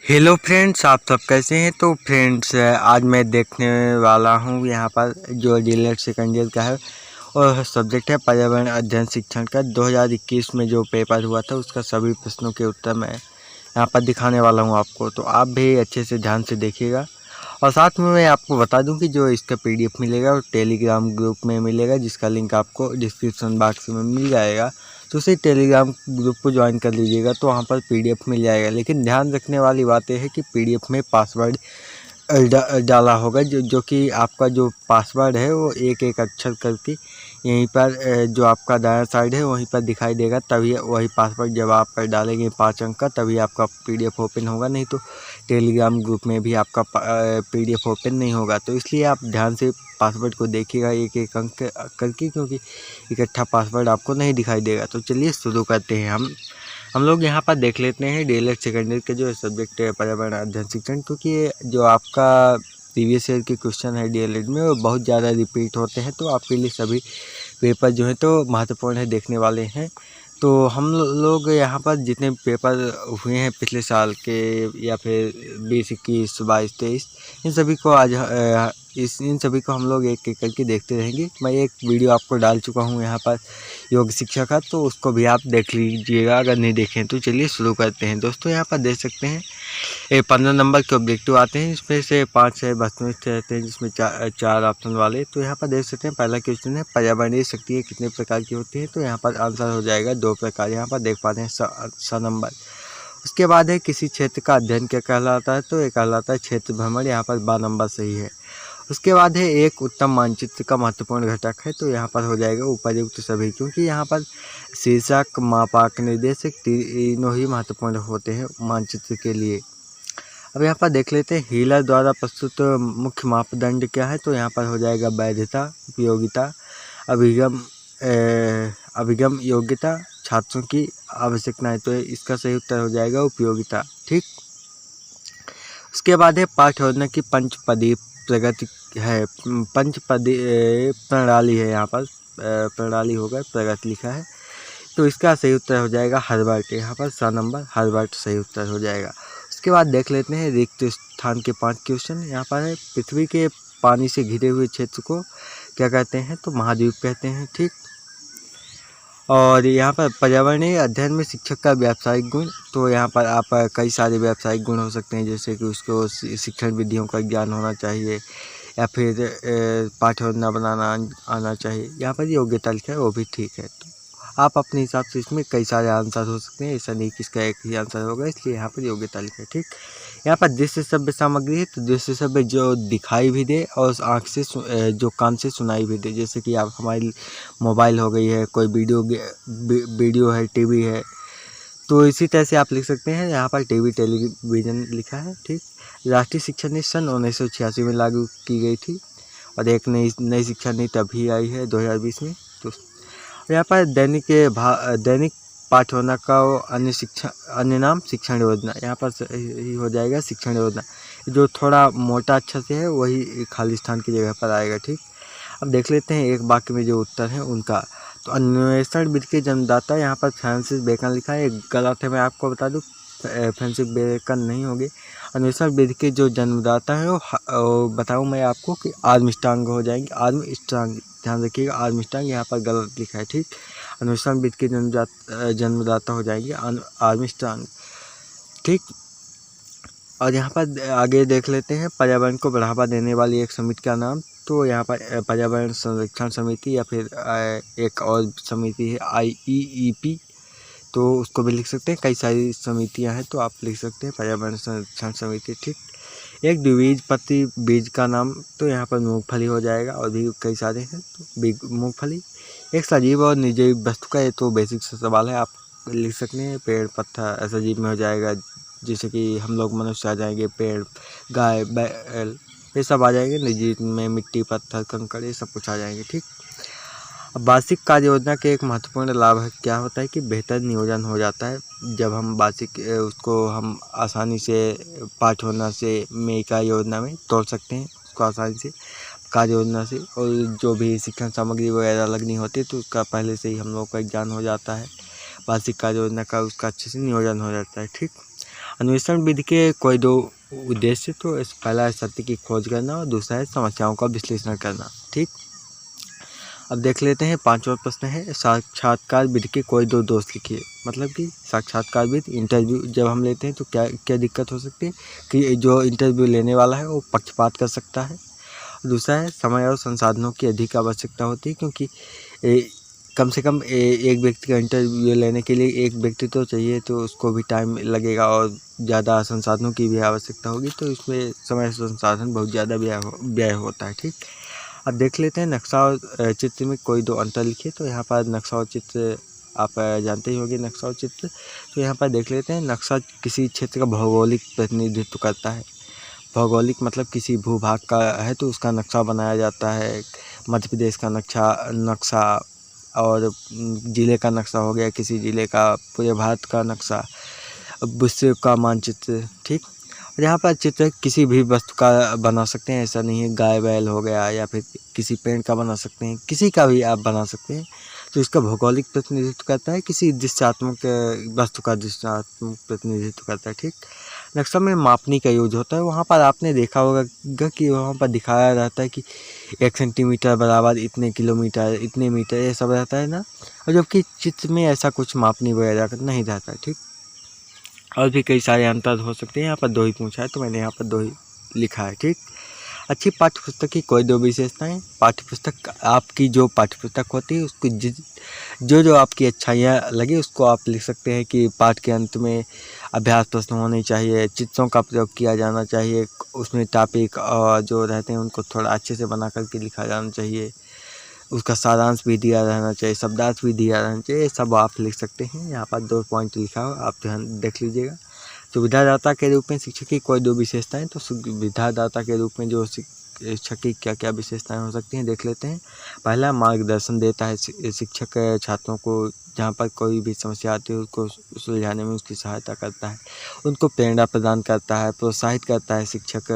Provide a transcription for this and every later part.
Hello friends, आप सब कैसे हैं। तो फ्रेंड्स आज मैं देखने वाला हूं यहाँ पर जो डीएलएड सेकंड ईयर का है और सब्जेक्ट है पर्यावरण अध्ययन शिक्षण का 2021 में जो पेपर हुआ था उसका सभी प्रश्नों के उत्तर मैं यहाँ पर दिखाने वाला हूं आपको। तो आप भी अच्छे से ध्यान से देखिएगा और साथ में मैं आपको बता दूं कि जो इसका पीडीएफ मिलेगा वो टेलीग्राम ग्रुप में मिलेगा, जिसका लिंक आपको डिस्क्रिप्शन बॉक्स में मिल जाएगा। तो उसी टेलीग्राम ग्रुप को ज्वाइन कर लीजिएगा तो वहाँ पर पीडीएफ मिल जाएगा। लेकिन ध्यान रखने वाली बात यह है कि पीडीएफ में पासवर्ड डाला होगा, जो कि आपका जो पासवर्ड है वो एक एक अक्षर करके यहीं पर जो आपका दायां साइड है वहीं पर दिखाई देगा। तभी वही पासवर्ड जब आप डालेंगे 5 अंक का तभी आपका पीडीएफ ओपन होगा, नहीं तो टेलीग्राम ग्रुप में भी आपका पीडीएफ ओपन नहीं होगा। तो इसलिए आप ध्यान से पासवर्ड को देखिएगा एक एक अंक करके, क्योंकि इकट्ठा पासवर्ड आपको नहीं दिखाई देगा। तो चलिए शुरू करते हैं। हम लोग यहाँ पर देख लेते हैं डीएलएड सेकंड ईयर के जो सब्जेक्ट है पर्यावरण अध्ययन शिक्षण, क्योंकि ये जो आपका प्रीवियस ईयर के क्वेश्चन है डीएलएड में वो बहुत ज़्यादा रिपीट होते हैं। तो आपके लिए सभी पेपर जो है तो महत्वपूर्ण है, देखने वाले हैं। तो हम लोग यहाँ पर जितने पेपर हुए हैं पिछले साल के या फिर 20, 21, 22, 23, इन सभी को आज इन सभी को हम लोग एक एक करके देखते रहेंगे। मैं एक वीडियो आपको डाल चुका हूँ यहाँ पर योग शिक्षा का, तो उसको भी आप देख लीजिएगा अगर नहीं देखें। तो चलिए शुरू करते हैं। दोस्तों यहाँ पर देख सकते हैं 15 नंबर के ऑब्जेक्टिव आते हैं, इसमें से 5 है वस्तुनिष्ठ रहते हैं, जिसमें चार ऑप्शन वाले। तो यहाँ पर देख सकते हैं पहला क्वेश्चन है पर्यावरणीय शक्ति कितने प्रकार की होती है। तो यहाँ पर आंसर हो जाएगा 2 प्रकार, यहाँ पर देख पाते हैं स नंबर। उसके बाद है किसी क्षेत्र का अध्ययन क्या कहलाता है। तो ये कहलाता है क्षेत्र भ्रमण, यहाँ पर 12 नंबर सही है। उसके बाद है एक उत्तम मानचित्र का महत्वपूर्ण घटक है। तो यहाँ पर हो जाएगा उपर्युक्त सभी, क्योंकि यहाँ पर शीर्षक, मापांक, निर्देशक तीनों ही महत्वपूर्ण होते हैं मानचित्र के लिए। अब यहाँ पर देख लेते हैं हीलर द्वारा प्रस्तुत मुख्य मापदंड क्या है। तो यहाँ पर हो जाएगा वैधता, उपयोगिता, अभिगम योग्यता, छात्रों की आवश्यकताएं। तो इसका सही उत्तर हो जाएगा उपयोगिता। ठीक। उसके बाद है पाठ्य योजना की पंचपदी प्रगति है, पंचपदी प्रणाली है, यहाँ पर प्रणाली होगा, प्रगति लिखा है। तो इसका सही उत्तर हो जाएगा हर्बर्ट, यहाँ पर 7 नंबर हर्बर्ट सही उत्तर हो जाएगा। उसके बाद देख लेते हैं रिक्त स्थान के 5 क्वेश्चन। यहाँ पर है पृथ्वी के पानी से घिरे हुए क्षेत्र को क्या कहते हैं। तो महाद्वीप कहते हैं। ठीक। और यहाँ पर पर्यावरणीय अध्ययन में शिक्षक का व्यावसायिक गुण। तो यहाँ पर आप कई सारे व्यावसायिक गुण हो सकते हैं, जैसे कि उसको शिक्षण विधियों का ज्ञान होना चाहिए या फिर पाठ्य योजना बनाना आना चाहिए। यहाँ पर योग्यता लिखा है वो भी ठीक है। तो आप अपने हिसाब से इसमें कई सारे आंसर हो सकते हैं, ऐसा नहीं कि इसका एक ही आंसर होगा, इसलिए यहाँ पर योग्यता लिखा है। ठीक। यहाँ पर दृश्य श्रव्य सामग्री है। तो दृश्य श्रव्य जो दिखाई भी दे और आँख से जो कान से सुनाई भी दे, जैसे कि आप हमारी मोबाइल हो गई है, कोई वीडियो है, टीवी है। तो इसी तरह से आप लिख सकते हैं, यहाँ पर टीवी टेलीविज़न लिखा है। ठीक। राष्ट्रीय शिक्षा नीति सन 1986 में लागू की गई थी और एक नई शिक्षा नीति अभी आई है 2020 में। तो यहाँ पर दैनिक पाठ्य योजना का अन्य नाम शिक्षण योजना, यहाँ पर सही हो जाएगा शिक्षण योजना। जो थोड़ा मोटा अक्षर से है वही खाली स्थान की जगह पर आएगा। ठीक। अब देख लेते हैं एक वाक्य में जो उत्तर है उनका। तो अन्वेषण विधि के जन्मदाता, यहाँ पर फ्रांसिस बेकन लिखा है, गलत है। मैं आपको बता दूं फ्रांसिस बेकन नहीं होगी। अन्वेषण विधि के जो जन्मदाता है वो बताऊं मैं आपको कि आर्मस्ट्रांग हो जाएंगे, आर्मस्ट्रांग, ध्यान रखिएगा आर्मस्ट्रांग यहाँ पर गलत लिखा है। ठीक। अन्वेषण विधि के जन्मदाता हो जाएंगे आर्मस्ट्रांग। ठीक। और यहाँ पर आगे देख लेते हैं पर्यावरण को बढ़ावा देने वाली एक समिति का नाम। तो यहाँ पर पर्यावरण संरक्षण समिति या फिर एक और समिति है IEEP, तो उसको भी लिख सकते हैं। कई सारी समितियाँ हैं तो आप लिख सकते हैं पर्यावरण संरक्षण समिति। ठीक। एक द्विबीजपत्री बीज का नाम। तो यहाँ पर मूंगफली हो जाएगा और भी कई सारे हैं, तो मूंगफली। एक सजीव और निर्जीव वस्तु का, ये तो बेसिक सवाल है, आप लिख सकते हैं पेड़, पत्थर, सजीव में हो जाएगा, जैसे कि हम लोग मनुष्य आ जाएंगे, पेड़, गाय, बैल, ये सब आ जाएंगे। निर्जीव में मिट्टी, पत्थर, कंकड़, ये सब कुछ आ जाएंगे। ठीक। अब वार्षिक कार्य योजना के एक महत्वपूर्ण लाभ है क्या होता है कि बेहतर नियोजन हो जाता है। जब हम वार्षिक उसको हम आसानी से पाठ्य योजना से में इकाई योजना में तोड़ सकते हैं, उसको आसानी से कार्य योजना से। और जो भी शिक्षण सामग्री वगैरह लगनी होती है तो उसका पहले से ही हम लोग का ज्ञान हो जाता है, वार्षिक कार्य योजना का, उसका अच्छे से नियोजन हो जाता है। ठीक। अन्वेषण विधि के कोई दो उद्देश्य, तो पहला है सत्य की खोज करना और दूसरा है समस्याओं का विश्लेषण करना। ठीक, अब देख लेते हैं 5वां प्रश्न है, साक्षात्कार विधि के कोई दो दोष लिखिए। मतलब कि साक्षात्कार विधि इंटरव्यू जब हम लेते हैं तो क्या क्या दिक्कत हो सकती है कि जो इंटरव्यू लेने वाला है वो पक्षपात कर सकता है। दूसरा है समय और संसाधनों की अधिक आवश्यकता होती है, क्योंकि कम से कम एक व्यक्ति का इंटरव्यू लेने के लिए एक व्यक्ति तो चाहिए, तो उसको भी टाइम लगेगा और ज़्यादा संसाधनों की भी आवश्यकता होगी, तो इसमें समय संसाधन बहुत ज़्यादा व्यय होता है। ठीक, अब देख लेते हैं नक्शा और चित्र में कोई दो अंतर लिखिए। तो यहाँ पर नक्शा और चित्र आप जानते ही होंगे, नक्शा और चित्र। तो यहाँ पर देख लेते हैं, नक्शा किसी क्षेत्र का भौगोलिक प्रतिनिधित्व करता है। भौगोलिक मतलब किसी भूभाग का है तो उसका नक्शा बनाया जाता है। मध्य प्रदेश का नक्शा और ज़िले का नक्शा हो गया, किसी ज़िले का, पूरे भारत का नक्शा, विश्व का मानचित्र। ठीक, और यहाँ पर चित्र किसी भी वस्तु का बना सकते हैं, ऐसा नहीं है गाय बैल हो गया या फिर किसी पेड़ का बना सकते हैं, किसी का भी आप बना सकते हैं। तो इसका भौगोलिक प्रतिनिधित्व करता है, किसी दृश्यात्मक वस्तु का दृश्यात्मक प्रतिनिधित्व करता है। ठीक, नक्शा में मापनी का यूज होता है। वहाँ पर आपने देखा होगा कि वहाँ पर दिखाया रहता है कि 1 सेंटीमीटर बराबर इतने किलोमीटर, इतने मीटर, ये सब रहता है ना, और जबकि चित्र में ऐसा कुछ मापनी वगैरह नहीं रहता है। ठीक, और भी कई सारे अंतर हो सकते हैं। यहाँ पर 2 ही पूछा है तो मैंने यहाँ पर 2 ही लिखा है। ठीक, अच्छी पाठ्यपुस्तक की कोई दो विशेषताएं। पाठ्यपुस्तक, आपकी जो पाठ्यपुस्तक होती है उसकी जो आपकी अच्छाइयाँ लगे उसको आप लिख सकते हैं कि पाठ के अंत में अभ्यास प्रश्न होने चाहिए, चित्रों का प्रयोग किया जाना चाहिए, उसमें टॉपिक जो रहते हैं उनको थोड़ा अच्छे से बना करके लिखा जाना चाहिए, उसका सारांश भी दिया रहना चाहिए, शब्दार्थ भी दिया रहना चाहिए, सब आप लिख सकते हैं। यहाँ पर 2 पॉइंट लिखा हो, आप ध्यान देख लीजिएगा। सुविधादाता के रूप में शिक्षक की कोई दो विशेषताएं। तो सुविधादाता के रूप में जो शिक्षक की क्या क्या विशेषताएं हो सकती हैं देख लेते हैं। पहला, मार्गदर्शन देता है। शिक्षक छात्रों को जहाँ पर कोई भी समस्या आती है उसको सुलझाने में उसकी सहायता करता है, उनको प्रेरणा प्रदान करता है, प्रोत्साहित करता है शिक्षक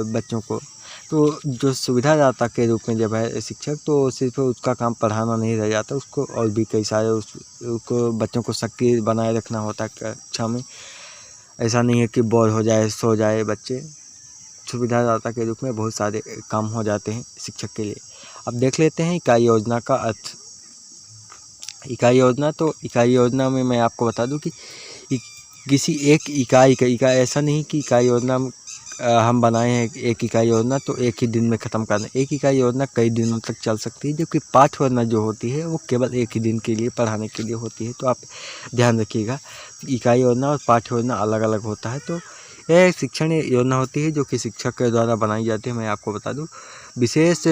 बच्चों को। तो जो सुविधादाता के रूप में जब है शिक्षक, तो सिर्फ उसका काम पढ़ाना नहीं रह जाता, उसको और भी कई सारे उसको बच्चों को सक्रिय बनाए रखना होता है कक्षा में। ऐसा नहीं है कि बोर हो जाए, सो जाए बच्चे। सुविधादाता के रूप में बहुत सारे काम हो जाते हैं शिक्षक के लिए। अब देख लेते हैं इकाई योजना का अर्थ। इकाई योजना, तो इकाई योजना में मैं आपको बता दूं कि किसी एक इकाई का ऐसा नहीं कि इकाई योजना हम बनाए हैं एक इकाई योजना तो एक ही दिन में ख़त्म करना। एक इकाई योजना कई दिनों तक चल सकती है, जबकि पाठ योजना जो होती है वो केवल एक ही दिन के लिए पढ़ाने के लिए होती है। तो आप ध्यान रखिएगा, इकाई योजना और पाठ योजना अलग अलग होता है। तो यह शिक्षण योजना होती है जो कि शिक्षक के द्वारा बनाई जाती है। मैं आपको बता दूं, विशेष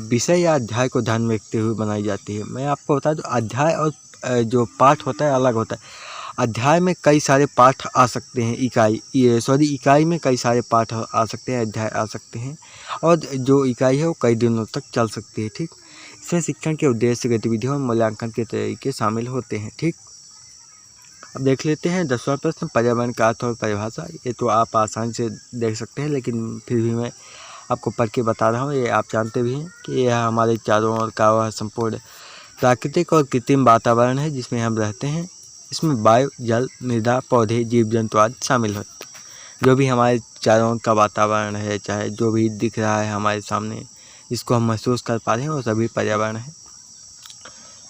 विषय या अध्याय को ध्यान में रखते हुए बनाई जाती है। मैं आपको बता दूं, अध्याय और जो पाठ होता है अलग होता है। अध्याय में कई सारे पाठ आ सकते हैं, इकाई में कई सारे पाठ आ सकते हैं, अध्याय आ सकते हैं, और जो इकाई है वो कई दिनों तक चल सकती है। ठीक, इसमें शिक्षण के उद्देश्य, गतिविधियों और मूल्यांकन के तरीके शामिल होते हैं। ठीक, अब देख लेते हैं 10वां प्रश्न, पर्यावरण का अर्थ और परिभाषा। ये तो आप आसानी से देख सकते हैं, लेकिन फिर भी मैं आपको पढ़ के बता रहा हूँ। ये आप जानते भी हैं कि यह हमारे चारों ओर का वह संपूर्ण प्राकृतिक और कृत्रिम वातावरण है जिसमें हम रहते हैं। इसमें वायु, जल, मृदा, पौधे, जीव जंतु आदि शामिल होते हैं। जो भी हमारे चारों ओर का वातावरण है, चाहे जो भी दिख रहा है हमारे सामने, इसको हम महसूस कर पा रहे हैं, वो सभी पर्यावरण है।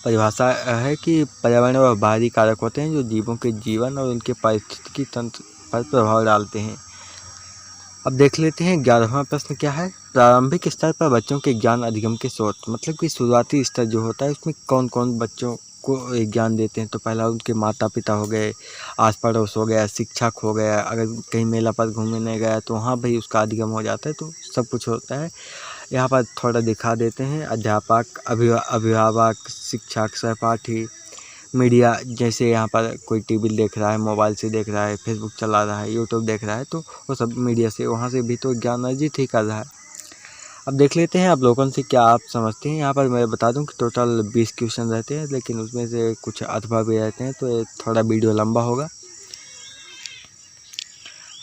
परिभाषा है कि पर्यावरण वह बाहरी कारक होते हैं जो जीवों के जीवन और उनके पारिस्थितिकी तंत्र पर प्रभाव डालते हैं। अब देख लेते हैं 11वां प्रश्न क्या है। प्रारंभिक स्तर पर बच्चों के ज्ञान अधिगम के स्रोत, मतलब कि शुरुआती स्तर जो होता है उसमें कौन कौन बच्चों को ज्ञान देते हैं। तो पहला उनके माता पिता हो गए, आस पड़ोस हो गया, शिक्षक हो गया, अगर कहीं मेला पर घूमने गया तो वहाँ भी उसका अधिगम हो जाता है। तो सब कुछ होता है। यहाँ पर थोड़ा दिखा देते हैं। अध्यापक, अभिभावक, शिक्षक, सहपाठी, मीडिया, जैसे यहाँ पर कोई टीवी देख रहा है, मोबाइल से देख रहा है, फेसबुक चला रहा है, यूट्यूब देख रहा है, तो वो सब मीडिया से, वहाँ से भी तो ज्ञान अर्जित ही कर रहा है। अब देख लेते हैं अवलोकन से क्या आप समझते हैं। यहाँ पर मैं बता दूं कि टोटल 20 क्वेश्चन रहते हैं, लेकिन उसमें से कुछ अथवा भी रहते हैं, तो थोड़ा वीडियो लंबा होगा।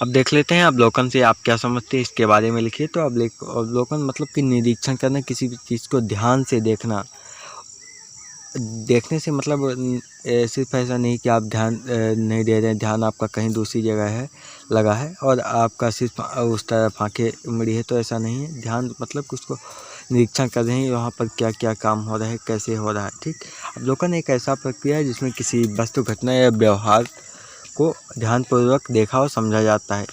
अब देख लेते हैं अवलोकन से आप क्या समझते हैं, इसके बारे में लिखिए। तो अवलोकन मतलब कि निरीक्षण करना, किसी भी चीज़ को ध्यान से देखना, देखने से मतलब सिर्फ ऐसा नहीं कि आप ध्यान नहीं दे रहे हैं, ध्यान आपका कहीं दूसरी जगह है लगा है और आपका सिर्फ उस तरफ आंखें मुड़ी है, तो ऐसा नहीं है। ध्यान मतलब कि उसको निरीक्षण कर रहे हैं वहाँ पर क्या क्या काम हो रहा है, कैसे हो रहा है। ठीक, अवलोकन एक ऐसा प्रक्रिया है जिसमें किसी वस्तु, घटना या व्यवहार को ध्यानपूर्वक देखा और समझा जाता है।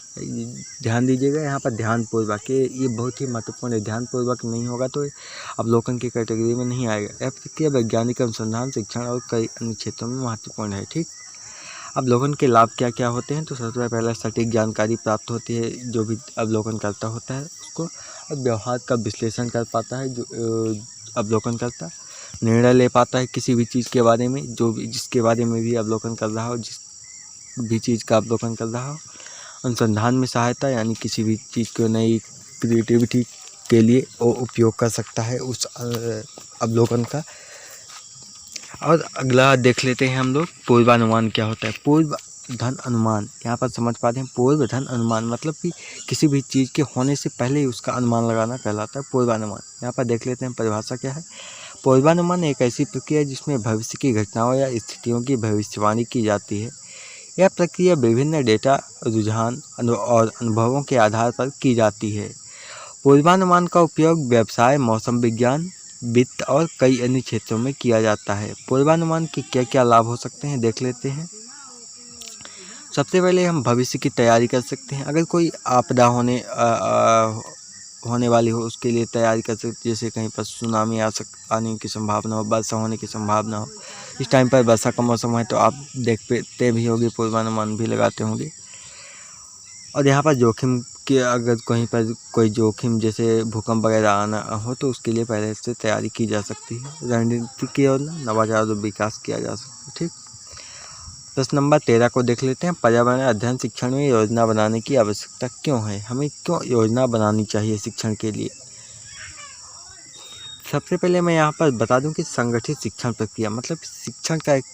ध्यान दीजिएगा यहाँ पर, ध्यानपूर्वक, ये बहुत ही महत्वपूर्ण है। ध्यानपूर्वक नहीं होगा तो अवलोकन की कैटेगरी में नहीं आएगा। यह प्रक्रिया वैज्ञानिक अनुसंधान, शिक्षण और कई अन्य क्षेत्रों में महत्वपूर्ण है। ठीक, अवलोकन के लाभ क्या क्या होते हैं, तो सबसे पहला सटीक जानकारी प्राप्त होती है, जो भी अवलोकन करता होता है उसको, और व्यवहार का विश्लेषण कर पाता है जो अवलोकन करता, निर्णय ले पाता है किसी भी चीज़ के बारे में, जो भी जिसके बारे में भी अवलोकन कर रहा हो, जिस भी चीज़ का अवलोकन कर रहा हो। अनुसंधान में सहायता, यानी किसी भी चीज़ को नई क्रिएटिविटी के लिए वो उपयोग कर सकता है उस अवलोकन का। और अगला देख लेते हैं हम लोग, पूर्वानुमान क्या होता है। पूर्व धन अनुमान, यहाँ पर समझ पाते हैं। पूर्व धन अनुमान मतलब कि किसी भी चीज़ के होने से पहले ही उसका अनुमान लगाना कहलाता है पूर्वानुमान। यहाँ पर देख लेते हैं परिभाषा क्या है। पूर्वानुमान एक ऐसी प्रक्रिया है जिसमें भविष्य की घटनाओं या स्थितियों की भविष्यवाणी की जाती है। यह प्रक्रिया विभिन्न डेटा, रुझान और अनुभवों के आधार पर की जाती है। पूर्वानुमान का उपयोग व्यवसाय, मौसम विज्ञान, वित्त और कई अन्य क्षेत्रों में किया जाता है। पूर्वानुमान के क्या क्या लाभ हो सकते हैं देख लेते हैं। सबसे पहले हम भविष्य की तैयारी कर सकते हैं। अगर कोई आपदा होने वाली हो, उसके लिए तैयारी कर सकते, जैसे कहीं पर सुनामी आने की संभावना हो, वर्षा होने की संभावना हो। इस टाइम पर वर्षा का मौसम है तो आप देखते भी होंगे, पूर्वानुमान भी लगाते होंगे। और यहाँ पर जोखिम कि अगर कहीं पर कोई जोखिम जैसे भूकंप वगैरह आना हो तो उसके लिए पहले से तैयारी की जा सकती है। रणनीति की योजना, नवाचार और विकास किया जा सकता है। ठीक, प्रश्न नंबर 13 को देख लेते हैं। पर्यावरण अध्ययन शिक्षण में योजना बनाने की आवश्यकता क्यों है, हमें क्यों योजना बनानी चाहिए शिक्षण के लिए। सबसे पहले मैं यहाँ पर बता दूं कि संगठित शिक्षण प्रक्रिया मतलब शिक्षण का एक,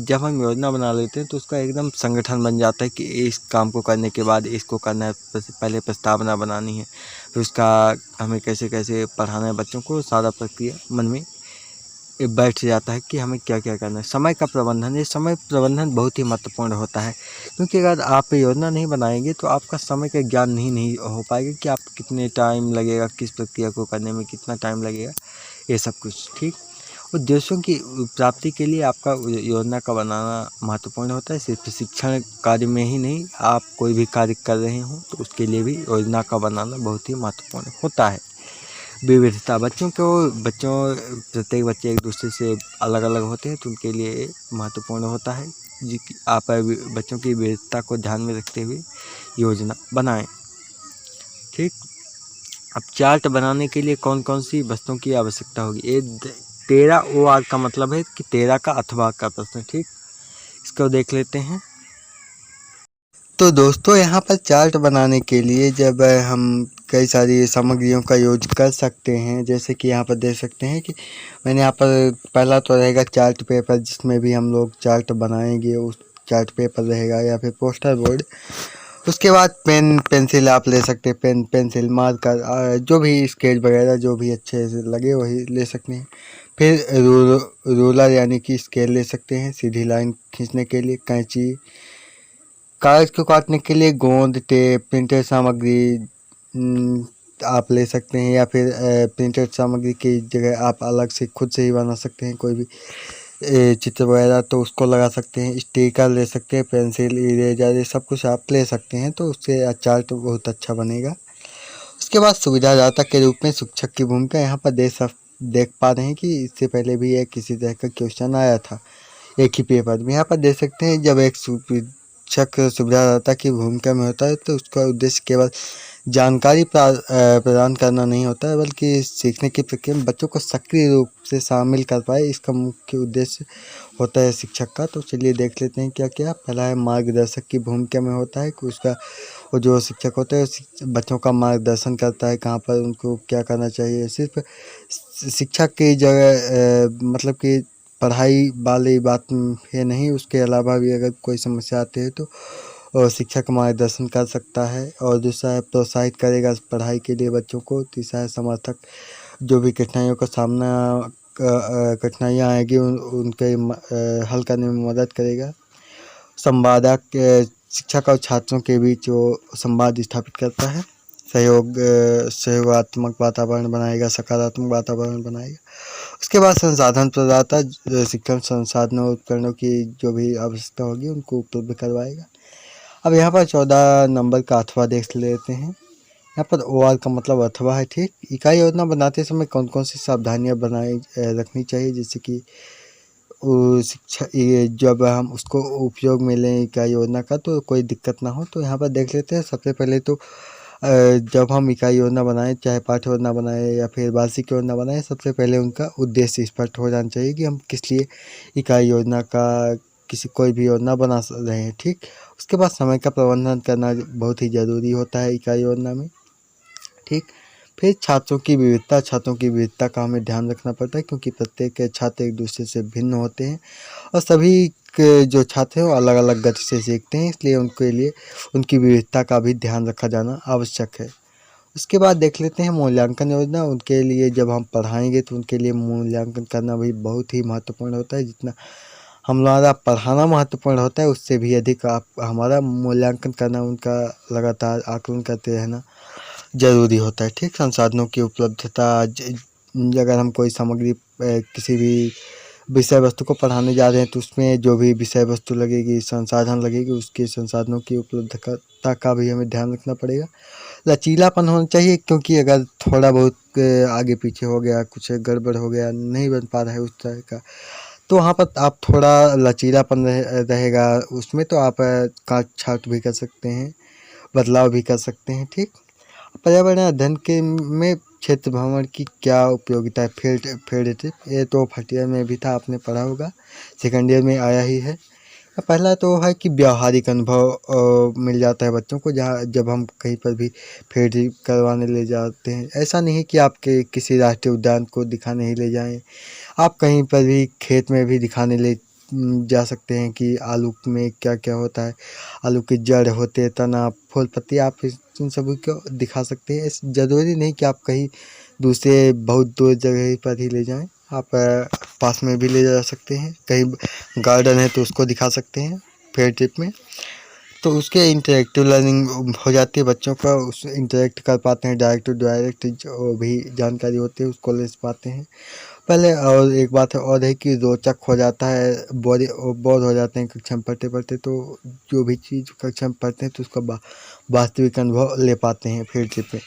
जब हम योजना बना लेते हैं तो उसका एकदम संगठन बन जाता है कि इस काम को करने के बाद इसको करना है। पहले प्रस्तावना बनानी है, फिर उसका हमें कैसे कैसे पढ़ाना है बच्चों को, सारा प्रक्रिया मन में बैठ जाता है कि हमें क्या क्या करना है। समय का प्रबंधन, ये समय प्रबंधन बहुत ही महत्वपूर्ण होता है, क्योंकि अगर आप योजना नहीं बनाएंगे तो आपका समय का ज्ञान नहीं हो पाएगा कि आप कितने टाइम लगेगा, किस प्रक्रिया को करने में कितना टाइम लगेगा, ये सब कुछ। ठीक, उद्देश्यों की प्राप्ति के लिए आपका योजना का बनाना महत्वपूर्ण होता है। सिर्फ शिक्षण कार्य में ही नहीं, आप कोई भी कार्य कर रहे हों तो उसके लिए भी योजना का बनाना बहुत ही महत्वपूर्ण होता है। विविधता, प्रत्येक बच्चे एक दूसरे से अलग अलग होते हैं तो उनके लिए महत्वपूर्ण होता है जी कि आप बच्चों की विविधता को ध्यान में रखते हुए योजना बनाएं। ठीक, अब चार्ट बनाने के लिए कौन कौन सी वस्तुओं की आवश्यकता होगी। ये 13 OR का मतलब है कि 13 का अथवा का प्रश्न। ठीक, इसको देख लेते हैं। तो दोस्तों यहाँ पर चार्ट बनाने के लिए जब हम कई सारी सामग्रियों का यूज कर सकते हैं, जैसे कि यहाँ पर देख सकते हैं कि मैंने यहाँ पर पहला तो रहेगा चार्ट पेपर, जिसमें भी हम लोग चार्ट बनाएंगे, उस चार्ट पेपर रहेगा, या फिर पोस्टर बोर्ड। उसके बाद पेन पेंसिल आप ले सकते हैं, पेन पेंसिल मार्कर, जो भी स्केच वगैरह जो भी अच्छे से लगे वही ले सकते हैं। फिर रूलर यानी कि स्केल ले सकते हैं, सीधी लाइन खींचने के लिए कैंची, कागज को काटने के लिए गोंद, टेप, प्रिंटेड सामग्री आप ले सकते हैं, या फिर प्रिंटेड सामग्री की जगह आप अलग से खुद से ही बना सकते हैं कोई भी चित्र वगैरह, तो उसको लगा सकते हैं। स्टिकर ले सकते हैं, पेंसिल, इरेजर, ये सब कुछ आप ले सकते हैं, तो उससे चार्ट बहुत अच्छा बनेगा। उसके बाद सुविधादाता के रूप में शिक्षक की भूमिका, यहाँ पर देख पा रहे हैं कि इससे पहले भी एक किसी तरह का क्वेश्चन आया था एक ही पेपर में। यहाँ पर देख सकते हैं जब एक शिक्षक सुविधादाता की भूमिका में होता है तो उसका उद्देश्य केवल जानकारी प्रदान करना नहीं होता है, बल्कि सीखने की प्रक्रिया में बच्चों को सक्रिय रूप से शामिल कर पाए, इसका मुख्य उद्देश्य होता है शिक्षक का। तो चलिए देख लेते हैं क्या क्या। पहला है मार्गदर्शक की भूमिका में होता है कि उसका वो जो शिक्षक होता है बच्चों का मार्गदर्शन करता है, कहाँ पर उनको क्या करना चाहिए। सिर्फ शिक्षक की जगह मतलब कि पढ़ाई वाली बात है नहीं, उसके अलावा भी अगर कोई समस्या आती है तो शिक्षक मार्गदर्शन कर सकता है। और दूसरा है प्रोत्साहित करेगा पढ़ाई के लिए बच्चों को। तीसरा है समर्थक, जो भी कठिनाइयों का सामना कठिनाइयाँ आएगी उनके हल करने में मदद करेगा। संवादक शिक्षक और छात्रों के बीच वो संवाद स्थापित करता है। सहयोगात्मक वातावरण बनाएगा, सकारात्मक वातावरण बनाएगा। उसके बाद संसाधन प्रदाता शिक्षण संसाधनों उपकरणों की जो भी आवश्यकता होगी उनको उपलब्ध करवाएगा। अब यहाँ पर 14 नंबर का अथवा देख लेते हैं। यहाँ पर OR का मतलब अथवा है, ठीक। इकाई योजना बनाते समय कौन कौन सी सावधानियाँ रखनी चाहिए, जिससे कि शिक्षा जब हम उसको उपयोग में लें इकाई योजना का तो कोई दिक्कत ना हो। तो यहाँ पर देख लेते हैं। सबसे पहले तो जब हम इकाई योजना बनाएं, चाहे पाठ्य योजना बनाएं या फिर वार्षिक योजना बनाएं, सबसे पहले उनका उद्देश्य स्पष्ट हो जाना चाहिए कि हम किस लिए इकाई योजना का कोई भी योजना बना रहे हैं, ठीक। उसके बाद समय का प्रबंधन करना बहुत ही ज़रूरी होता है इकाई योजना में, ठीक। फिर छात्रों की विविधता का हमें ध्यान रखना पड़ता है, क्योंकि प्रत्येक छात्र एक दूसरे से भिन्न होते हैं और सभी जो छात्र हैं वो अलग अलग गति से सीखते हैं, इसलिए उनके लिए उनकी विविधता का भी ध्यान रखा जाना आवश्यक है। उसके बाद देख लेते हैं मूल्यांकन योजना। उनके लिए जब हम पढ़ाएंगे तो उनके लिए मूल्यांकन करना भी बहुत ही महत्वपूर्ण होता है। जितना हमारा पढ़ाना महत्वपूर्ण होता है, उससे भी अधिक हमारा मूल्यांकन करना, उनका लगातार आकलन करते रहना ज़रूरी होता है, ठीक। संसाधनों की उपलब्धता, अगर हम कोई सामग्री किसी भी विषय वस्तु को पढ़ाने जा रहे हैं तो उसमें जो भी विषय वस्तु लगेगी, संसाधन लगेगी, उसके संसाधनों की उपलब्धता का भी हमें ध्यान रखना पड़ेगा। लचीलापन होना चाहिए, क्योंकि अगर थोड़ा बहुत आगे पीछे हो गया, कुछ गड़बड़ हो गया, नहीं बन पा रहा है उस तरह का, तो वहाँ पर आप थोड़ा लचीलापन रहेगा उसमें, तो आप काट छाट भी कर सकते हैं, बदलाव भी कर सकते हैं, ठीक। पर्यावरण अध्ययन के में क्षेत्र भ्रमण की क्या उपयोगिता है। फील्ड ट्रिप, ये तो फर्स्ट ईयर में भी था, आपने पढ़ा होगा, सेकंड ईयर में आया ही है। पहला तो है कि व्यावहारिक अनुभव मिल जाता है बच्चों को, जहाँ जब हम कहीं पर भी फील्ड ट्रिप करवाने ले जाते हैं। ऐसा नहीं है कि आपके किसी राष्ट्रीय उद्यान को दिखाने ही ले जाएं, आप कहीं पर भी खेत में भी दिखाने ले जा सकते हैं कि आलू में क्या क्या होता है, आलू की जड़ होते हैं, तना, फूल, पत्ती, आप इन सभी को दिखा सकते हैं। ज़रूरी नहीं कि आप कहीं दूसरे बहुत दूर जगह पर ही ले जाएं, आप पास में भी ले जा सकते हैं। कहीं गार्डन है तो उसको दिखा सकते हैं फील्ड ट्रिप में, तो उसके इंटरेक्टिव लर्निंग हो जाती है बच्चों का, उस इंटरेक्ट कर पाते हैं, डायरेक्ट टू डायरेक्ट जो भी जानकारी होती है उसको ले पाते हैं पहले। और एक बात और है कि रोचक हो जाता है, बोर हो जाते हैं कक्षा में पढ़ते पढ़ते, तो जो भी चीज़ कक्षा में पढ़ते हैं तो उसका वास्तविक अनुभव ले पाते हैं फील्ड ट्रिप पे।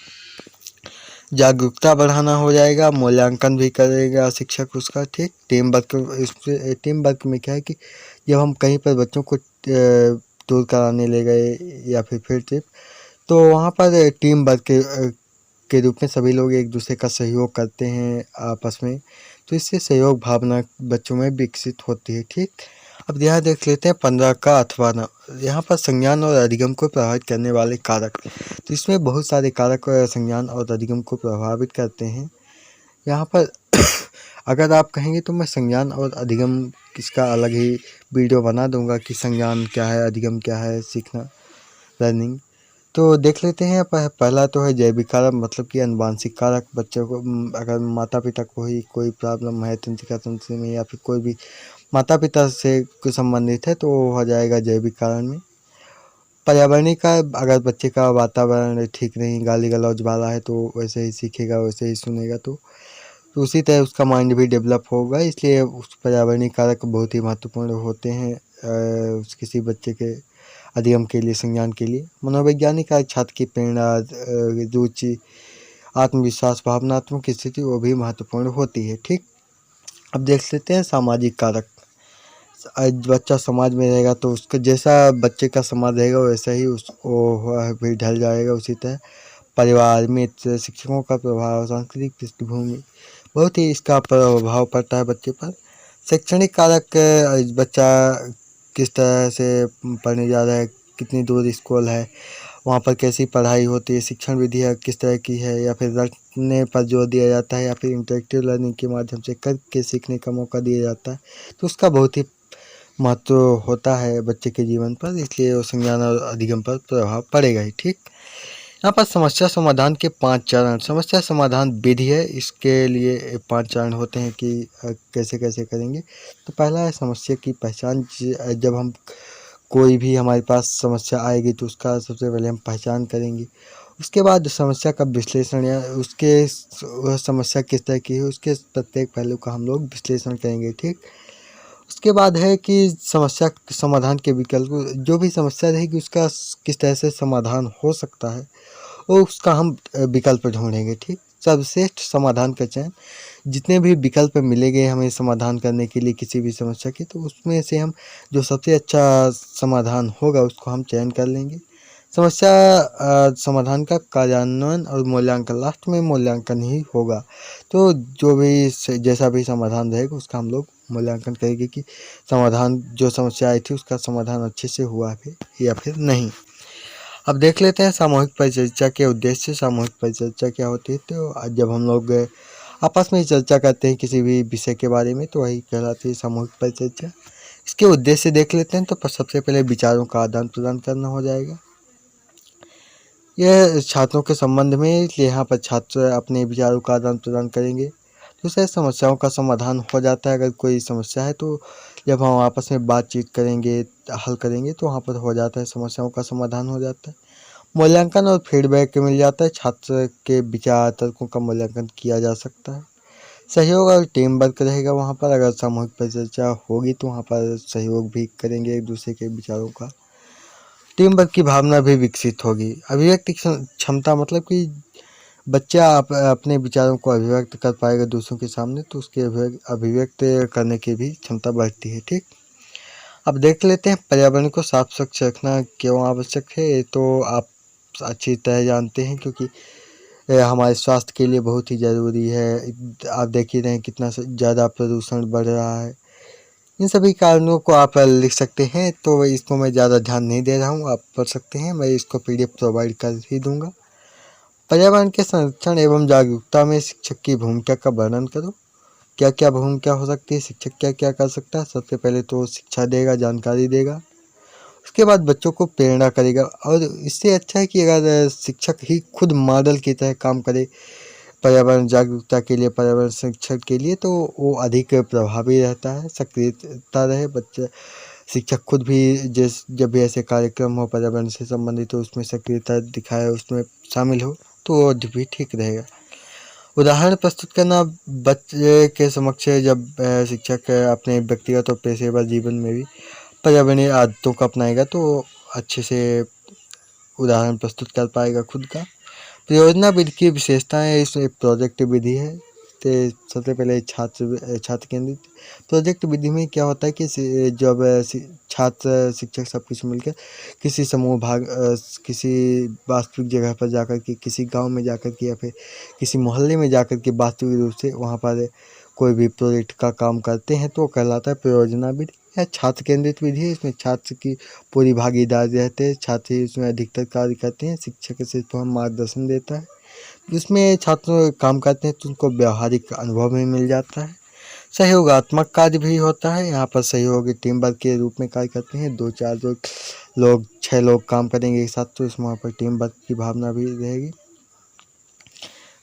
जागरूकता बढ़ाना हो जाएगा, मूल्यांकन भी करेगा शिक्षक उसका, ठीक। टीम वर्क में क्या है कि जब हम कहीं पर बच्चों को टूर कराने ले गए या फिर फील्ड ट्रिप, तो वहाँ पर टीम वर्क के रूप में सभी लोग एक दूसरे का सहयोग करते हैं आपस में, तो इससे सहयोग भावना बच्चों में विकसित होती है, ठीक। अब यहाँ देख लेते हैं 15 का अथवा न। यहाँ पर संज्ञान और अधिगम को प्रभावित करने वाले कारक, तो इसमें बहुत सारे कारक संज्ञान और अधिगम को प्रभावित करते हैं। यहाँ पर अगर आप कहेंगे तो मैं संज्ञान और अधिगम किसका अलग ही वीडियो बना दूंगा कि संज्ञान क्या है, अधिगम क्या है, सीखना, लर्निंग। तो देख लेते हैं। पहला तो है जैविक कारक, मतलब कि अनुवांशिक कारक। बच्चों को अगर माता पिता को ही कोई प्रॉब्लम है तंत्रिका तंत्र में या फिर कोई भी माता पिता से कुछ संबंधित है तो हो जाएगा जैविक कारण में। पर्यावरणीय का, अगर बच्चे का वातावरण ठीक नहीं, गाली गलौज वाला है तो वैसे ही सीखेगा, वैसे ही सुनेगा, तो उसी तरह उसका माइंड भी डेवलप होगा। इसलिए उस पर्यावरणीय कारक बहुत ही महत्वपूर्ण होते हैं किसी बच्चे के अधिगम के लिए, संज्ञान के लिए। मनोवैज्ञानिक कारक, छात्र की प्रेरणा, रुचि, आत्मविश्वास, भावनात्मक स्थिति, वो भी महत्वपूर्ण होती है, ठीक। अब देख लेते हैं सामाजिक कारक। बच्चा समाज में रहेगा तो उसका जैसा बच्चे का समाज रहेगा वैसा ही वो भी ढल जाएगा। उसी तरह परिवार, मित्र, शिक्षकों का प्रभाव, सांस्कृतिक पृष्ठभूमि, बहुत ही इसका प्रभाव पड़ता है बच्चे पर। शैक्षणिक कारक, बच्चा किस तरह से पढ़ने जा रहा है, कितनी दूर स्कूल है, वहाँ पर कैसी पढ़ाई होती है, शिक्षण विधियाँ किस तरह की है, या फिर रटने पर जोर दिया जाता है या फिर इंटरेक्टिव लर्निंग के माध्यम से करके सीखने का मौका दिया जाता है, तो उसका बहुत ही महत्व होता है बच्चे के जीवन पर। इसलिए वो संज्ञान और अधिगम पर प्रभाव पड़ेगा ही, ठीक। यहाँ पर समस्या समाधान के 5 चरण, समस्या समाधान विधि है। इसके लिए 5 चरण होते हैं कि कैसे कैसे करेंगे। तो पहला है समस्या की पहचान। जब हम कोई भी हमारे पास समस्या आएगी तो उसका सबसे पहले हम पहचान करेंगे। उसके बाद समस्या का विश्लेषण या उसके वह समस्या किस तरह की है उसके प्रत्येक पहलू का हम लोग विश्लेषण करेंगे, ठीक। उसके बाद है कि समस्या समाधान के विकल्प, जो भी समस्या रहेगी उसका किस तरह से समाधान हो सकता है और उसका हम विकल्प ढूंढेंगे, ठीक। सर्वश्रेष्ठ समाधान का चयन, जितने भी विकल्प मिलेंगे हमें समाधान करने के लिए किसी भी समस्या के, तो उसमें से हम जो सबसे अच्छा समाधान होगा उसको हम चयन कर लेंगे। समस्या समाधान का कार्यान्वयन और मूल्यांकन, लास्ट में मूल्यांकन ही होगा। तो जो भी जैसा भी समाधान रहेगा उसका हम लोग मूल्यांकन करेंगे कि समाधान जो समस्या आई थी उसका समाधान अच्छे से हुआ है या फिर नहीं। अब देख लेते हैं सामूहिक परिचर्चा के उद्देश्य। सामूहिक परिचर्चा क्या होती है? तो जब हम लोग आपस में चर्चा करते हैं किसी भी विषय के बारे में तो वही कहलाती है सामूहिक परिचर्चा। इसके उद्देश्य देख लेते हैं। तो सबसे पहले विचारों का आदान प्रदान करना हो जाएगा। यह छात्रों के संबंध में, इसलिए यहाँ पर छात्र अपने विचारों का आदान प्रदान करेंगे। दूसरा, समस्याओं का समाधान हो जाता है। अगर कोई समस्या है तो जब हम आपस में बातचीत करेंगे, हल करेंगे तो वहाँ पर हो जाता है, समस्याओं का समाधान हो जाता है। मूल्यांकन और फीडबैक मिल जाता है, छात्र के विचार तर्कों का मूल्यांकन किया जा सकता है। सहयोग और टीम वर्क रहेगा वहाँ पर। अगर सामूहिक परिचर्चा होगी तो वहाँ पर सहयोग भी करेंगे एक दूसरे के विचारों का। टीम वर्क की भावना भी विकसित होगी। अभिव्यक्ति क्षमता, मतलब कि बच्चा अपने विचारों को अभिव्यक्त कर पाएगा दूसरों के सामने तो उसके अभिव्यक्त करने की भी क्षमता बढ़ती है, ठीक। अब देख लेते हैं पर्यावरण को साफ स्वच्छ रखना क्यों आवश्यक है। ये तो आप अच्छी तरह जानते हैं क्योंकि हमारे स्वास्थ्य के लिए बहुत ही ज़रूरी है। आप देख ही रहे हैं कितना ज़्यादा प्रदूषण बढ़ रहा है। इन सभी कारणों को आप लिख सकते हैं, तो इसको मैं ज़्यादा ध्यान नहीं दे रहा हूँ, आप पढ़ सकते हैं, मैं इसको PDF प्रोवाइड कर ही दूंगा। पर्यावरण के संरक्षण एवं जागरूकता में शिक्षक की भूमिका का वर्णन करो। क्या क्या भूमिका हो सकती है, शिक्षक क्या क्या कर सकता है। सबसे पहले तो शिक्षा देगा, जानकारी देगा। उसके बाद बच्चों को प्रेरणा करेगा। और इससे अच्छा है कि अगर शिक्षक ही खुद मॉडल की तरह काम करे पर्यावरण जागरूकता के लिए, पर्यावरण संरक्षण के लिए, तो वो अधिक प्रभावी रहता है, सक्रियता रहे बच्चे। शिक्षक खुद भी जब भी ऐसे कार्यक्रम हो पर्यावरण से संबंधित तो उसमें सक्रियता दिखाए, उसमें शामिल हो तो वो भी ठीक रहेगा। उदाहरण प्रस्तुत करना बच्चे के समक्ष, जब शिक्षक अपने व्यक्तिगत और पेशेवर जीवन में भी पर्यावरणीय आदतों को अपनाएगा तो अच्छे से उदाहरण प्रस्तुत कर पाएगा खुद का। परियोजना विधि की विशेषताएं, इसमें प्रोजेक्ट विधि है। तो सबसे पहले छात्र केंद्रित प्रोजेक्ट विधि में क्या होता है कि जब छात्र शिक्षक सब कुछ मिलकर किसी समूह भाग किसी वास्तविक जगह पर जाकर के, किसी गांव में जाकर के या फिर किसी मोहल्ले में जाकर के वास्तविक रूप से वहां पर कोई भी प्रोजेक्ट का काम करते हैं तो कहलाता है परियोजना विधि या छात्र केंद्रित विधि है। इसमें छात्र की पूरी भागीदारी रहते हैं, छात्र ही इसमें अधिकतर कार्य करते हैं, शिक्षक सिर्फ हम मार्गदर्शन देता है। जिसमें छात्र काम करते हैं तो उनको व्यावहारिक अनुभव भी मिल जाता है। सहयोगात्मक कार्य भी होता है, यहाँ पर सहयोगी टीम वर्क के रूप में कार्य करते हैं। 2-4 लोग 6 लोग काम करेंगे एक साथ तो इसमें वहाँ पर टीम वर्क की भावना भी रहेगी।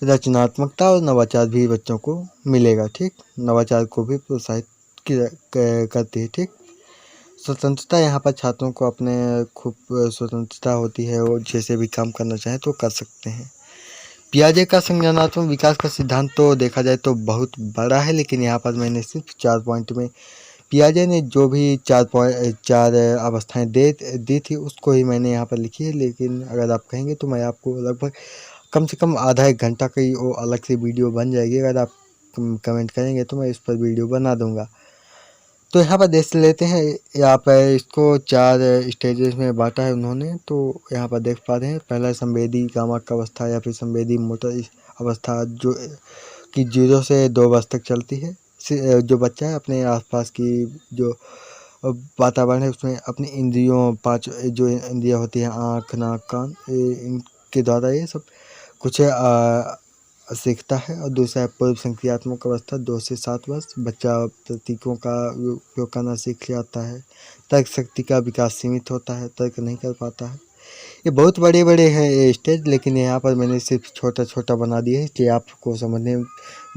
रचनात्मकता और नवाचार भी बच्चों को मिलेगा, ठीक। नवाचार को भी प्रोत्साहित करती है, ठीक। स्वतंत्रता, यहाँ पर छात्रों को अपने खूब स्वतंत्रता होती है और जैसे भी काम करना चाहें तो कर सकते हैं। पियाजे का संज्ञानात्मक विकास का सिद्धांत तो देखा जाए तो बहुत बड़ा है, लेकिन यहाँ पर मैंने सिर्फ 4 पॉइंट में पियाजे ने जो भी 4 अवस्थाएं दी थी उसको ही मैंने यहाँ पर लिखी है। लेकिन अगर आप कहेंगे तो मैं आपको लगभग कम से कम आधा 1 घंटा की वो अलग से वीडियो बन जाएगी। अगर आप कमेंट करेंगे तो मैं इस पर वीडियो बना दूंगा। तो यहाँ पर देख लेते हैं, यहाँ पर इसको 4 स्टेजेस में बांटा है उन्होंने। तो यहाँ पर देख पा रहे हैं, पहला संवेदी कामक अवस्था या फिर संवेदी मोटर अवस्था जो कि 0 से 2 वर्ष तक चलती है। जो बच्चा है अपने आसपास की जो वातावरण है उसमें अपनी इंद्रियों 5 जो इंद्रियाँ होती हैं, आँख, नाक, कान, इनके द्वारा ये सब कुछ सीखता है। और दूसरा है पूर्व संक्रियात्मक अवस्था 2 से 7 वर्ष, बच्चा प्रतीकों का उपयोग करना सीख जाता है। तर्क शक्ति का विकास सीमित होता है, तर्क नहीं कर पाता है। ये बहुत बड़े बड़े हैं ये स्टेज, लेकिन यहाँ पर मैंने सिर्फ छोटा छोटा बना दिया है, इसलिए आपको समझने में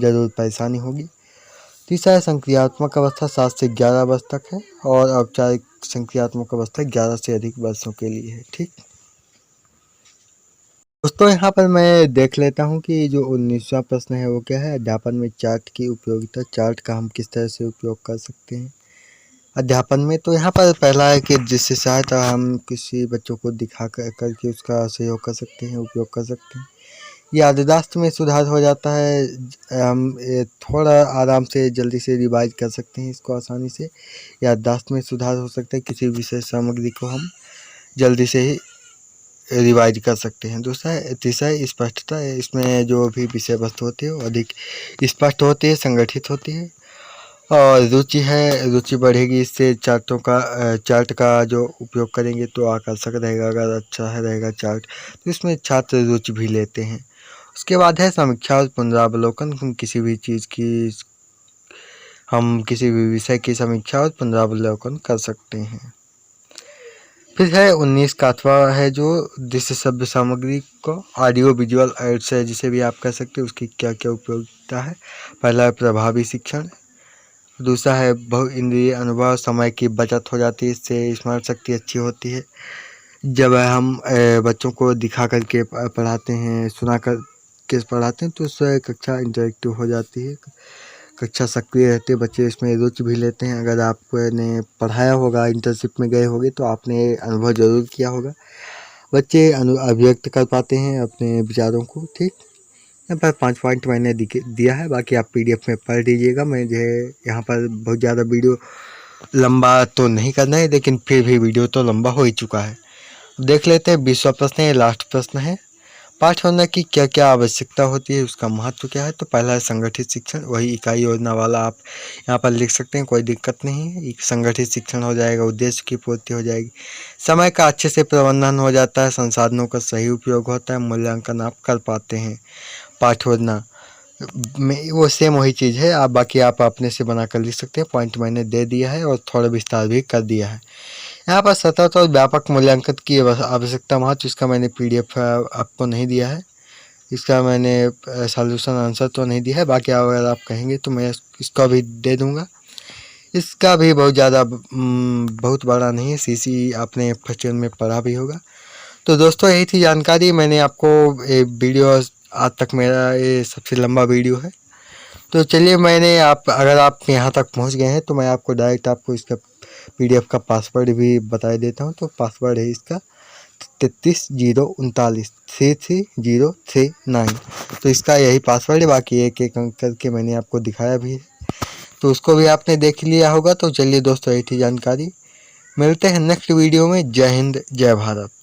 ज़रूर परेशानी होगी। तीसरा है संक्रियात्मक अवस्था 7 से 11 वर्ष तक है, और औपचारिक संक्रियात्मक अवस्था 11 से अधिक वर्षों के लिए है। ठीक दोस्तों, यहाँ पर मैं देख लेता हूँ कि जो 19वां प्रश्न है वो क्या है, अध्यापन में चार्ट की उपयोगिता। चार्ट का हम किस तरह से उपयोग कर सकते हैं अध्यापन में। तो यहाँ पर पहला है कि जिससे सहायता हम किसी बच्चों को दिखा करके उसका सहयोग कर सकते हैं, उपयोग कर सकते हैं। याददाश्त में सुधार हो जाता है, हम थोड़ा आराम से जल्दी से रिवाइज कर सकते हैं इसको आसानी से। याददाश्त में सुधार हो सकता है, किसी विशेष सामग्री को हम जल्दी से ही रिवाइज कर सकते हैं। तीसरा है स्पष्टता। इसमें जो भी विषय वस्तु होती है वो अधिक स्पष्ट होती है, संगठित होती है। और रुचि है, रुचि बढ़ेगी इससे। चार्ट का जो उपयोग करेंगे तो आकर्षक रहेगा, अगर अच्छा है रहेगा चार्ट तो इसमें छात्र रुचि भी लेते हैं। उसके बाद है समीक्षा और पुनरावलोकन। हम किसी भी विषय की समीक्षा और पुनरावलोकन कर सकते हैं। फिर है 19 का अथवा है जो दृश्य सभ्य सामग्री को ऑडियो विजुअल एड्स है, जिसे भी आप कह सकते हैं, उसकी क्या क्या उपयोगिता है। पहला है प्रभावी शिक्षण। दूसरा है बहु इंद्रिय अनुभव, समय की बचत हो जाती है, इससे स्मरण शक्ति अच्छी होती है। जब हम बच्चों को दिखा करके पढ़ाते हैं, सुना कर के पढ़ाते हैं तो उससे कक्षा इंटरेक्टिव हो जाती है, कक्षा सक्रिय रहती है, बच्चे इसमें रुचि भी लेते हैं। अगर आपने पढ़ाया होगा, इंटर्नशिप में गए होंगे तो आपने अनुभव ज़रूर किया होगा, बच्चे अभिव्यक्त कर पाते हैं अपने विचारों को। ठीक, यहाँ पर 5 पॉइंट मैंने दिया है, बाकी आप PDF में पढ़ लीजिएगा। मुझे यहाँ पर बहुत ज़्यादा वीडियो लंबा तो नहीं करना है, लेकिन फिर भी वीडियो तो लंबा हो ही चुका है। देख लेते हैं 20वां प्रश्न है, लास्ट प्रश्न है। पाठ योजना की क्या क्या आवश्यकता होती है, उसका महत्व क्या है। तो पहला है संगठित शिक्षण, वही इकाई योजना वाला आप यहाँ पर लिख सकते हैं, कोई दिक्कत नहीं है। एक संगठित शिक्षण हो जाएगा, उद्देश्य की पूर्ति हो जाएगी, समय का अच्छे से प्रबंधन हो जाता है, संसाधनों का सही उपयोग होता है, मूल्यांकन आप कर पाते हैं। पाठ योजना में वो सेम वही चीज़ है, आप बाकी आप अपने से बना कर लिख सकते हैं। पॉइंट मैंने दे दिया है और थोड़ा विस्तार भी कर दिया है। यहाँ पर सतत और व्यापक मूल्यांकन की आवश्यकता महत्व, इसका मैंने PDF आपको नहीं दिया है, इसका मैंने सॉल्यूशन आंसर तो नहीं दिया है। बाकी अगर आप कहेंगे तो मैं इसका भी दे दूँगा। इसका भी बहुत बड़ा नहीं है, CC आपने फर्स्ट ईयर में पढ़ा भी होगा। तो दोस्तों, यही थी जानकारी। मैंने आपको वीडियो आज तक मेरा ये सबसे लंबा वीडियो है। तो चलिए, अगर आप यहाँ तक पहुँच गए हैं तो मैं आपको डायरेक्ट आपको इसका PDF का पासवर्ड भी बता देता हूँ। तो पासवर्ड है इसका 33039 33039। तो इसका यही पासवर्ड है, बाकी एक एक अंक करके मैंने आपको दिखाया भी है, तो उसको भी आपने देख लिया होगा। तो चलिए दोस्तों, यही थी जानकारी। मिलते हैं नेक्स्ट वीडियो में। जय हिंद, जय भारत।